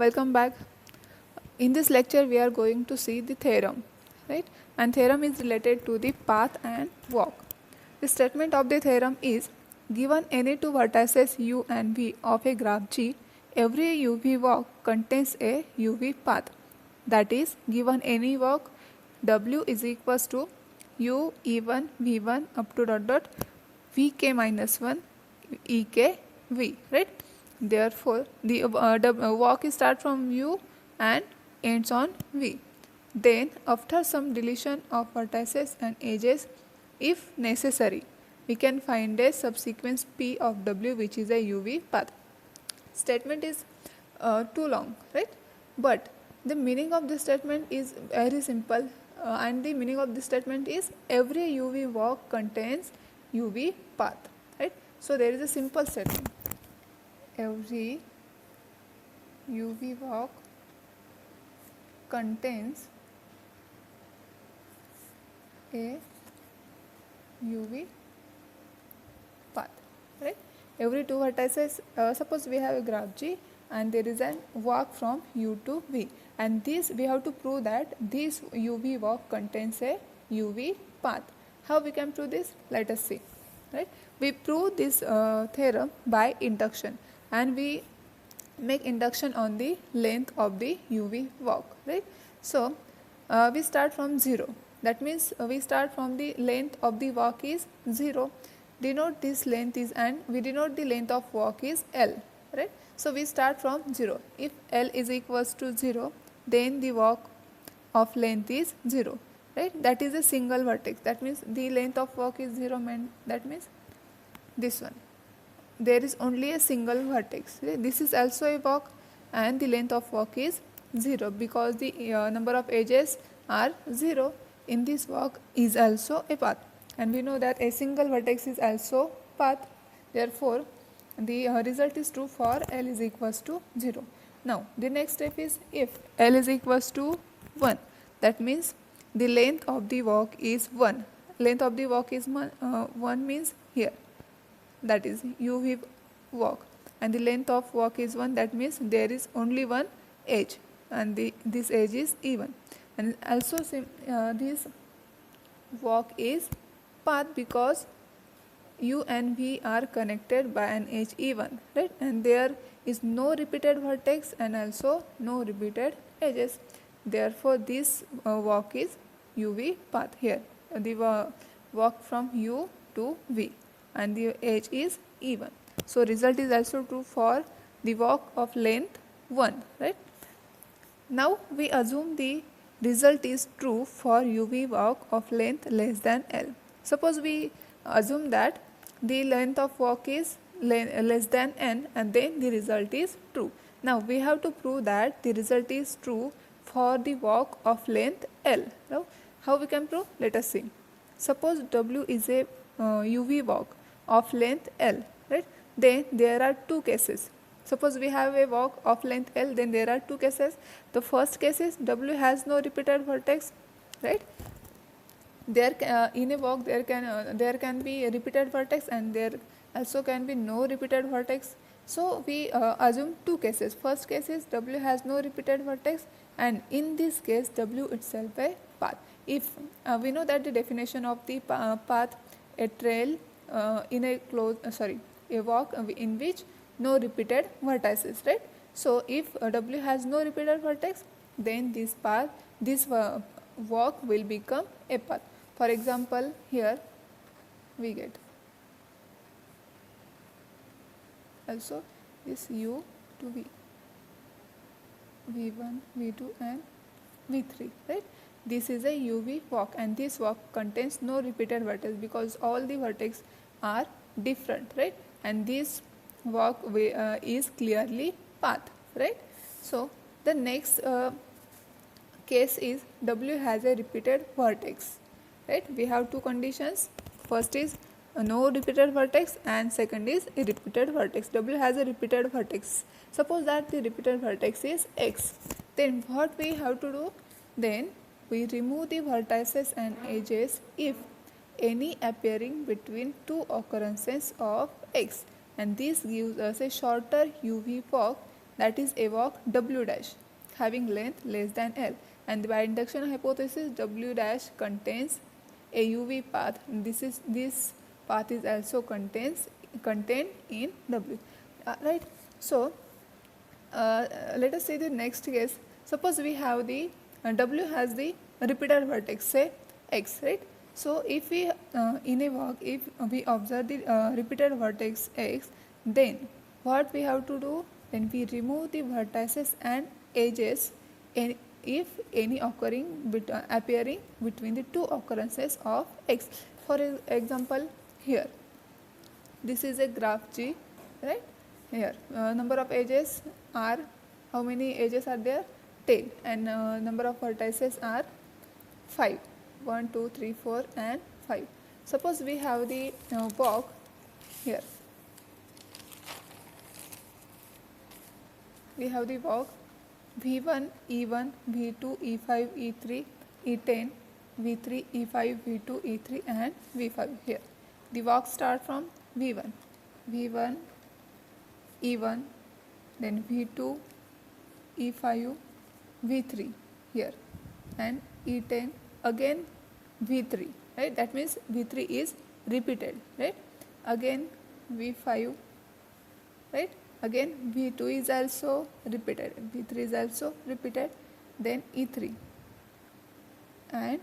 welcome back. In this lecture we are going to see the theorem, right? And theorem is related to the path and walk. The statement of the theorem is, given any two vertices u and v of a graph G, every uv walk contains a uv path. That is, given any walk w is equals to u e1 v1 up to dot dot vk minus 1 ek v, right? Therefore, the walk start from u and ends on v. Then, after some deletion of vertices and edges, if necessary, we can find a subsequence p of w which is a uv path. Statement is too long, right? But the meaning of this statement is very simple, and the meaning of this statement is every uv walk contains uv path, right? So there is a simple statement. Every uv walk contains a uv path, right? Every two vertices, suppose we have a graph G and there is a walk from u to v, and this we have to prove that this uv walk contains a uv path. How we can prove this? Let us see, right? We prove this theorem by induction, and we make induction on the length of the uv walk, right? So we start from 0. That means we start from the length of the walk is 0. Denote this length is, and we denote the length of walk is L, right? So we start from 0. If L is equals to 0, then the walk of length is 0, right? That is a single vertex. That means the length of walk is 0, that means this one. There is only a single vertex. This is also a walk, and the length of walk is 0 because the number of edges are 0. In this walk is also a path, and we know that a single vertex is also path. Therefore, the result is true for L is equals to 0. Now, the next step is if L is equals to 1, that means the length of the walk is 1. Length of the walk is 1 means here, that is uv walk, and the length of walk is 1, that means there is only one edge, and this edge is even. And also this walk is path because u and v are connected by an edge even, right? And there is no repeated vertex and also no repeated edges. Therefore, this walk is uv path here. The walk from u to v, and the edge is even. So result is also true for the walk of length 1, right? Now we assume the result is true for uv walk of length less than L. Suppose we assume that the length of walk is less than n, and then the result is true. Now we have to prove that the result is true for the walk of length L. Now how we can prove? Let us see. Suppose w is a uv walk of length L, right? Then there are two cases. Suppose we have a walk of length L, then there are two cases. The first case is w has no repeated vertex, right? There in a walk there can be a repeated vertex, and there also can be no repeated vertex. So we assume two cases. First case is w has no repeated vertex, and in this case w itself a path. If we know that the definition of the path, a trail in a a walk in which no repeated vertices, right? So if w has no repeated vertex, then this walk will become a path. For example, here we get also this u to v, v1, v2 and v3, right? This is a uv walk, and this walk contains no repeated vertex because all the vertex are different, right? And this walk is clearly path, right? So the next case is w has a repeated vertex, right? We have two conditions. First is no repeated vertex, and second is a repeated vertex. W has a repeated vertex. Suppose that the repeated vertex is x. Then what we have to do? Then we remove the vertices and edges if any appearing between two occurrences of x, and this gives us a shorter uv walk that is a walk W dash having length less than L, and by induction hypothesis W dash contains a UV path. This path is also contained in W, right? So let us see the next case. Suppose we have the W has the repeated vertex, say X, right? So if we in a walk, if we observe the repeated vertex X, then what we have to do? Then we remove the vertices and edges if any appearing between the two occurrences of X. For example, here this is a graph G, right? Here number of edges are, how many edges are there? 10, and number of vertices are 5. 1, 2, 3, 4 and 5. Suppose we have the walk here. We have the walk V1, E1, V2, E5, E3, E10, V3, E5, V2, E3 and V5 here. The walk start from V1, V1, E1, then V2, E5, V3 here, and E10 again V3, right? That means V3 is repeated, right? Again V5, right? Again V2 is also repeated, V3 is also repeated, then E3, and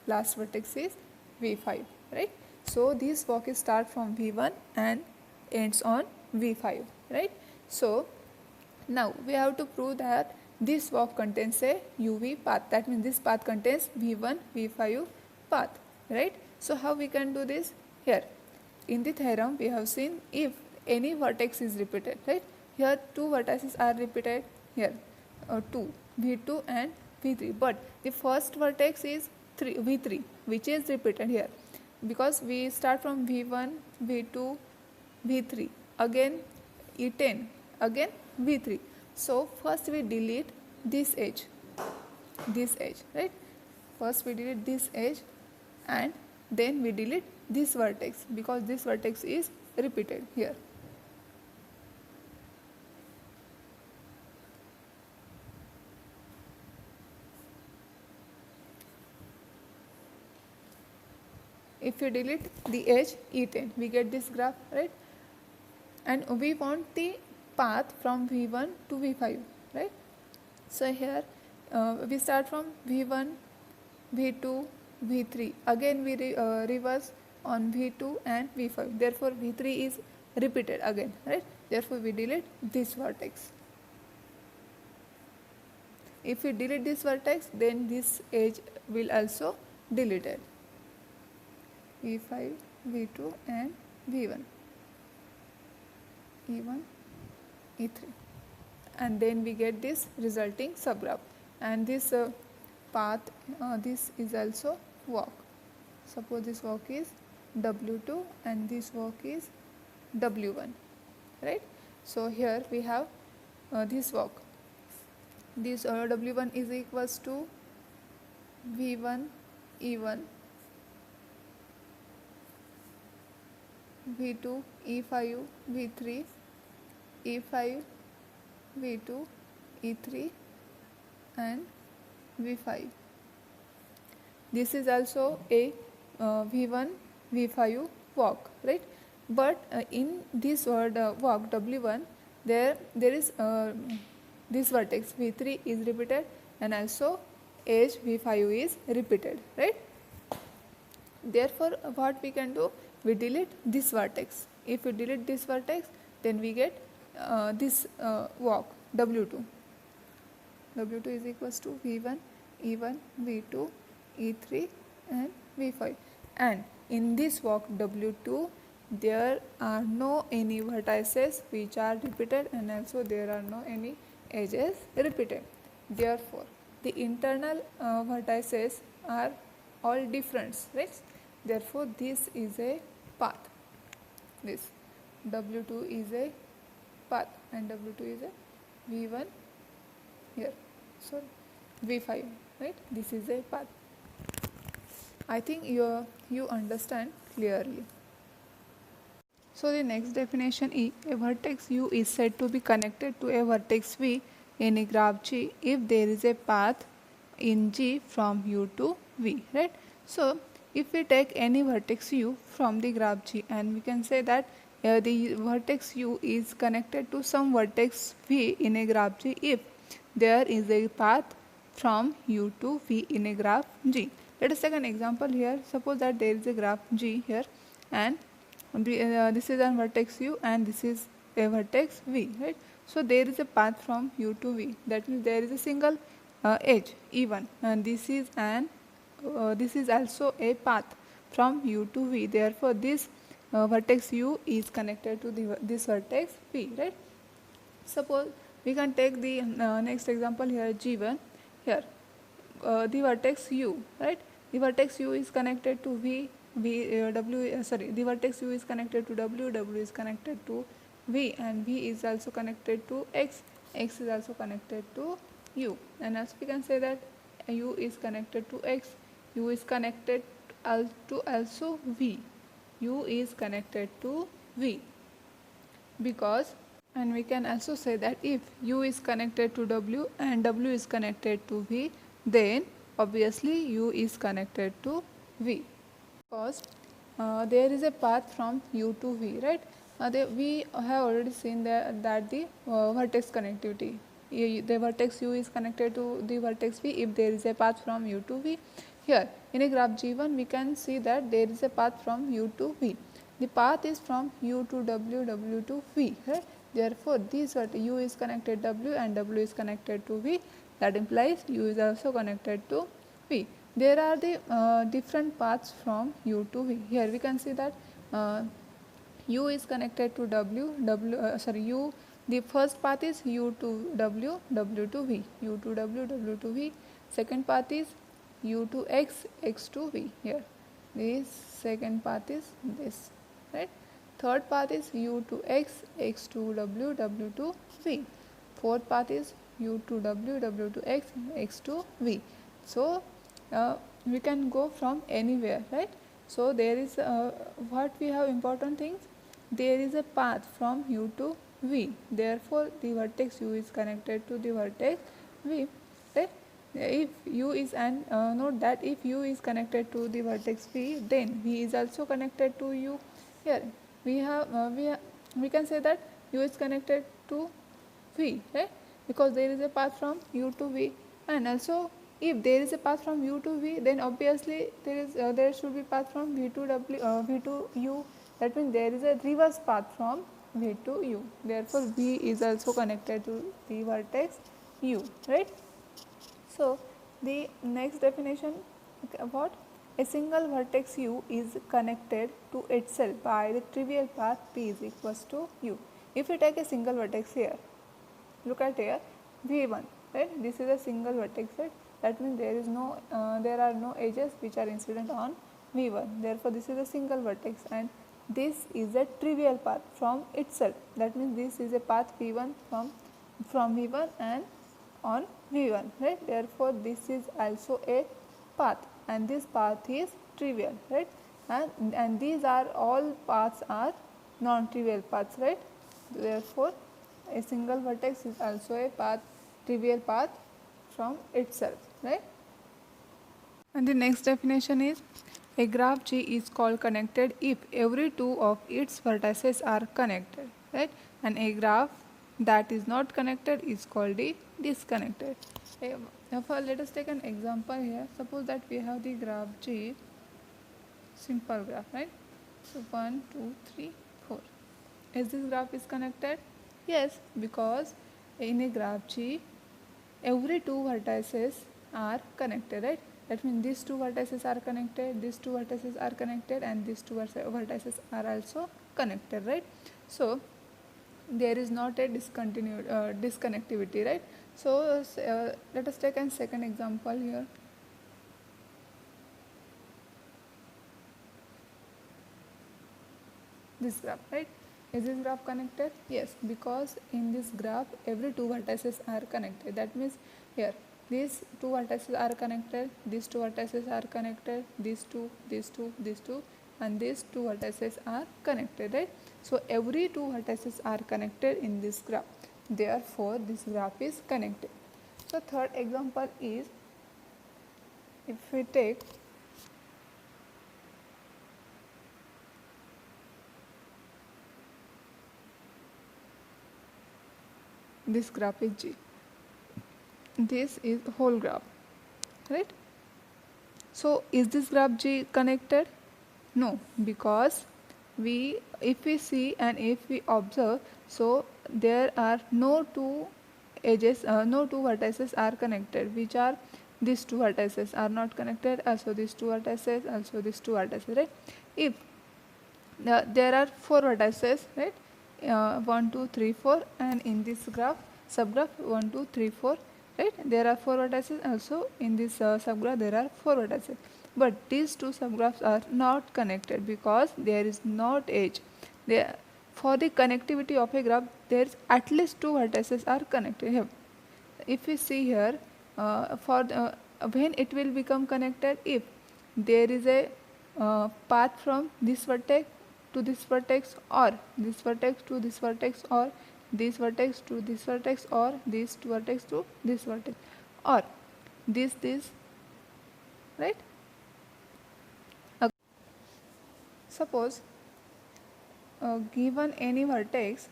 last vertex is V5, right? So this walk is start from V1 and ends on V5, right? So now we have to prove that this walk contains a UV path. That means this path contains V1, V5 path, right? So how we can do this? Here in the theorem we have seen if any vertex is repeated, right? Here two vertices are repeated, here 2, V2 and V3, but the first vertex is V3, which is repeated here because we start from V1, V2, V3, again E10, again V3. So first we delete this edge, right? First we delete this edge and then we delete this vertex because this vertex is repeated here. If you delete the edge E10, we get this graph, right? And we want the path from V1 to V5, right? So here we start from V1, V2, V3. Again we reverse on V2 and V5. Therefore V3 is repeated again, right? Therefore we delete this vertex. If we delete this vertex, then this edge will also deleted. V5, V2 and V1, E1, E3, and then we get this resulting subgraph, and this path, this is also walk. Suppose this walk is W2 and this walk is W1, right? So here we have this walk. This W1 is equals to V1, E1, V2, E5, V3, E5, V2, E3 and V5. This is also a V1, V5 walk, right? But in this word walk W1, there is this vertex V3 is repeated and also edge V5 is repeated, right? Therefore what we can do, we delete this vertex. If we delete this vertex, then we get this walk W2. W2 is equals to V1, E1, V2, E3 and V5. And in this walk W2, there are no any vertices which are repeated and also there are no any edges repeated. Therefore, the internal vertices are all different, right? Therefore, this is a path. This W2 is a path and W2 is a V1 here. So V5, right? This is a path. I think you understand clearly. So the next definition is a vertex U is said to be connected to a vertex V in a graph G if there is a path in G from U to V, right? So if we take any vertex U from the graph G, and we can say that the vertex U is connected to some vertex V in a graph G if there is a path from U to V in a graph G. Let us take an example here. Suppose that there is a graph G here, and this is a vertex U and this is a vertex V, right? So there is a path from U to V. That means there is a single edge E1, and this is also a path from U to V. Therefore, this vertex U is connected to this vertex V, right? Suppose we can take the next example here, G1. Here the vertex U, right? The vertex U is connected to the vertex U is connected to W is connected to V, and V is also connected to X is also connected to U, and also we can say that U is connected to X, U is connected to also V, U is connected to V, because, and we can also say that if U is connected to W and W is connected to V, then obviously U is connected to V, because there is a path from U to V, right? We have already seen that the vertex connectivity, the vertex U is connected to the vertex V if there is a path from U to V. Here in a graph G1 we can see that there is a path from U to V. The path is from U to W to V, right? Therefore, this U is connected W and W is connected to V. That implies U is also connected to V. There are the different paths from U to V. Here we can see that U is connected to U. The first path is U to W to V, U to W to V. Second path is U to X to V. Here, this second path is this, right? Third path is U to X to W to V. Fourth path is U to W to X to V. So we can go from anywhere, right? So there is what we have important things. There is a path from U to V. Therefore, the vertex U is connected to the vertex V, right? If U is, and note that if U is connected to the vertex V, then V is also connected to U. Here we can say that U is connected to V, right? Because there is a path from U to V, and also if there is a path from U to V, then obviously there should be path from V to U. That means there is a reverse path from V to U. Therefore, V is also connected to the vertex U, right? So the next definition, what? A single vertex U is connected to itself by the trivial path P is equals to U. If we take a single vertex here, look at here, V1, right? This is a single vertex, right? That means there are no edges which are incident on V1. Therefore, this is a single vertex, and this is a trivial path from itself. That means this is a path V1 from V1 and on V1, right? Therefore, this is also a path, and this path is trivial, right? And these are all paths are non-trivial paths, right? Therefore, a single vertex is also a trivial path from itself, right? And the next definition is a graph G is called connected if every two of its vertices are connected, right? And a graph that is not connected is called disconnected. Therefore, let us take an example here. Suppose that we have the graph G, simple graph, right? So 1, 2, 3, 4. Is this graph is connected? Yes, because in a graph G, every two vertices are connected, right? That means these two vertices are connected, these two vertices are connected, and these two vertices are also connected, right? So there is not a disconnectivity, right? So let us take a second example here. This graph, right? Is this graph connected? Yes, because in this graph every two vertices are connected. That means here these two vertices are connected, these two vertices are connected, these two, and these two vertices are connected, right? So every two vertices are connected in this graph, therefore this graph is connected. So third example is, if we take this graph is G, this is the whole graph, right? So is this graph G connected? No, because if we see and if we observe, so there are no two edges, no two vertices are connected, which are these two vertices are not connected, also these two vertices, also these two vertices, right? If there are four vertices, right? 1 2 3 4, and in this graph subgraph 1 2 3 4, right? There are four vertices, also in this subgraph there are four vertices, but these two subgraphs are not connected because there is not edge there. For the connectivity of a graph, there is at least two vertices are connected here. If we see here, when it will become connected, if there is a path from this vertex to this vertex, or this vertex to this vertex, or this vertex to this vertex, or this vertex to this vertex, or this, right? Suppose given any vertex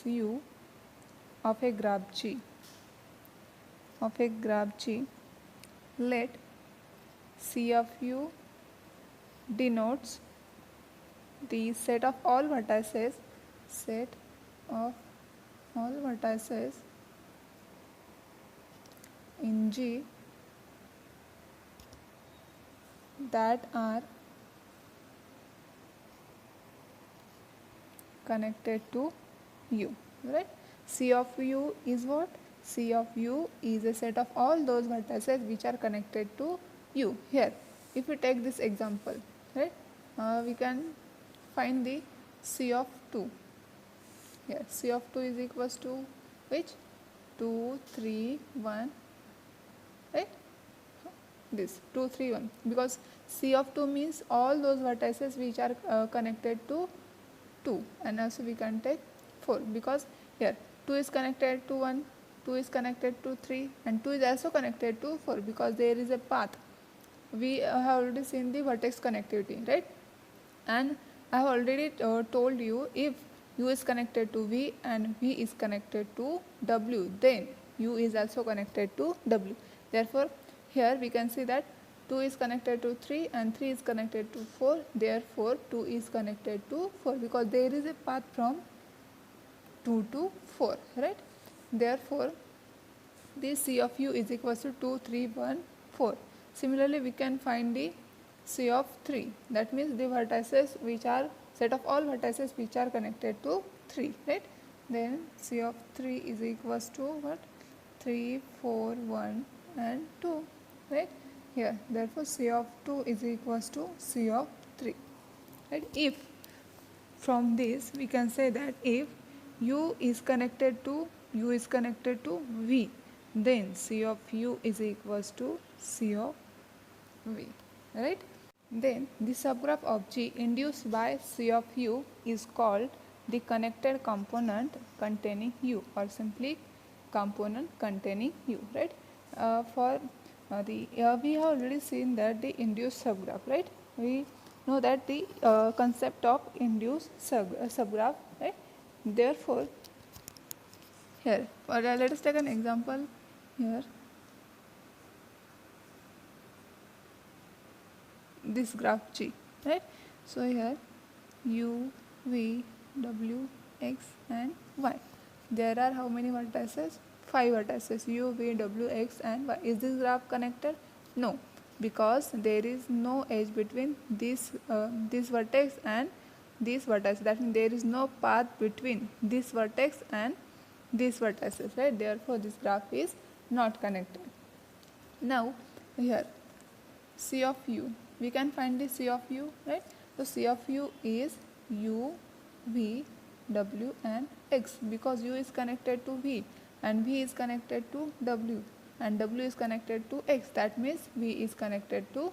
u of a graph G, let C of u denotes the set of all vertices in G that are connected to U, right? C of U is what? C of U is a set of all those vertices which are connected to U. Here, if we take this example, right, we can find the C of 2. Here, C of 2 is equals to which? 2, 3, 1, right? This 2, 3, 1, because C of 2 means all those vertices which are connected to 2, and also we can take 4, because here 2 is connected to 1, 2 is connected to 3, and 2 is also connected to 4, because there is a path. We have already seen the vertex connectivity, right? And I have already told you, if U is connected to V and V is connected to W, then U is also connected to W. Therefore, here we can see that 2 is connected to 3 and 3 is connected to 4. Therefore, 2 is connected to 4, because there is a path from 2 to 4, right? Therefore, this C of U is equals to 2, 3, 1, 4. Similarly, we can find the C of 3. That means the vertices which are set of all vertices which are connected to 3, right? Then C of 3 is equals to what? 3, 4, 1 and 2, right? Here, therefore C of 2 is equals to C of 3, right? If from this we can say that if U is connected to V, then C of U is equals to C of V, right? Then the subgraph of G induced by C of U is called the connected component containing U, or simply component containing U, right? We have already seen that the induced subgraph, right? We know that the concept of induced subgraph, right? Therefore, here, let us take an example here. This graph G, right? So here U, V, W, X and Y. There are how many vertices? 5 vertices, U, V, W, X and Y. Is this graph connected? No, because there is no edge between this vertex and this vertex. That means there is no path between this vertex and these vertices, right? Therefore, this graph is not connected. Now, here C of U, we can find the C of U, right? So C of U is U, V, W and X, because U is connected to V and V is connected to W and W is connected to X. That means V is connected to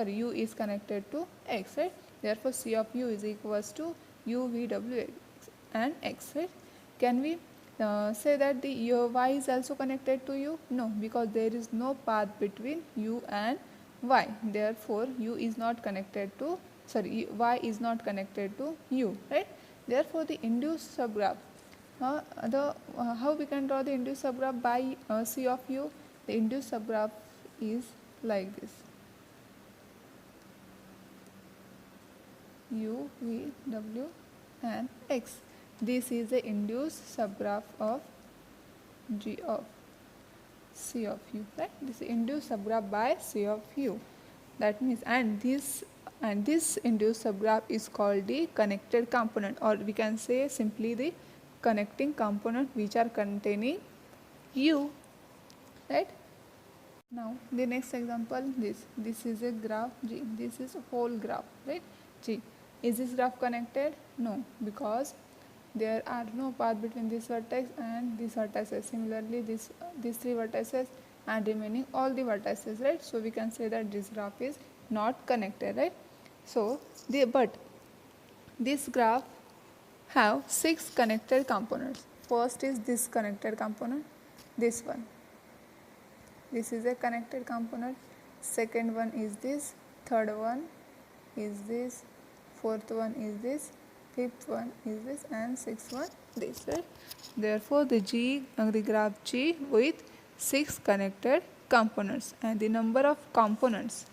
u is connected to x, right? Therefore C of u is equals to u v w x and x, right? Can we say that the y is also connected to u? No, because there is no path between u and y. Therefore u is not connected to, sorry, y is not connected to u, right? Therefore the induced subgraph, how we can draw the induced subgraph by C of u? The induced subgraph is like this: u, v, w and x. This is the induced subgraph of g of C of u, right? This is induced subgraph by C of u. That means, and this induced subgraph is called the connected component, or we can say simply the connecting component which are containing u, right? Now the next example, this is a graph G, this is a whole graph, right? G. Is this graph connected? No, because there are no path between this vertex and this vertices. Similarly, these three vertices and remaining all the vertices, right? So we can say that this graph is not connected, right? So but this graph have 6 connected components. First is this connected component, this one. This is a connected component. Second one is this. Third one is this. Fourth one is this. Fifth one is this, and sixth one this, right? Therefore the graph G with 6 connected components, and the number of components,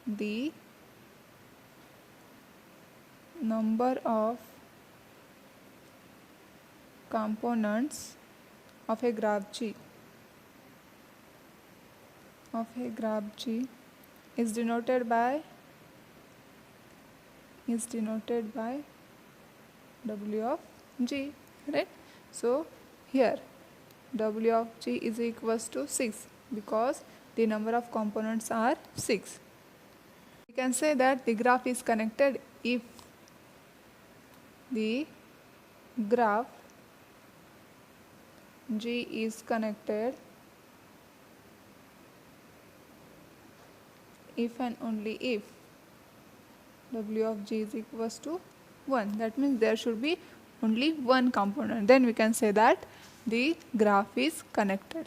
the number of components of a graph G is denoted by W of G, right? So here W of G is equals to 6 because the number of components are 6. We can say that the graph is connected if the graph G is connected if and only if W of G is equals to 1. That means there should be only one component. Then we can say that the graph is connected.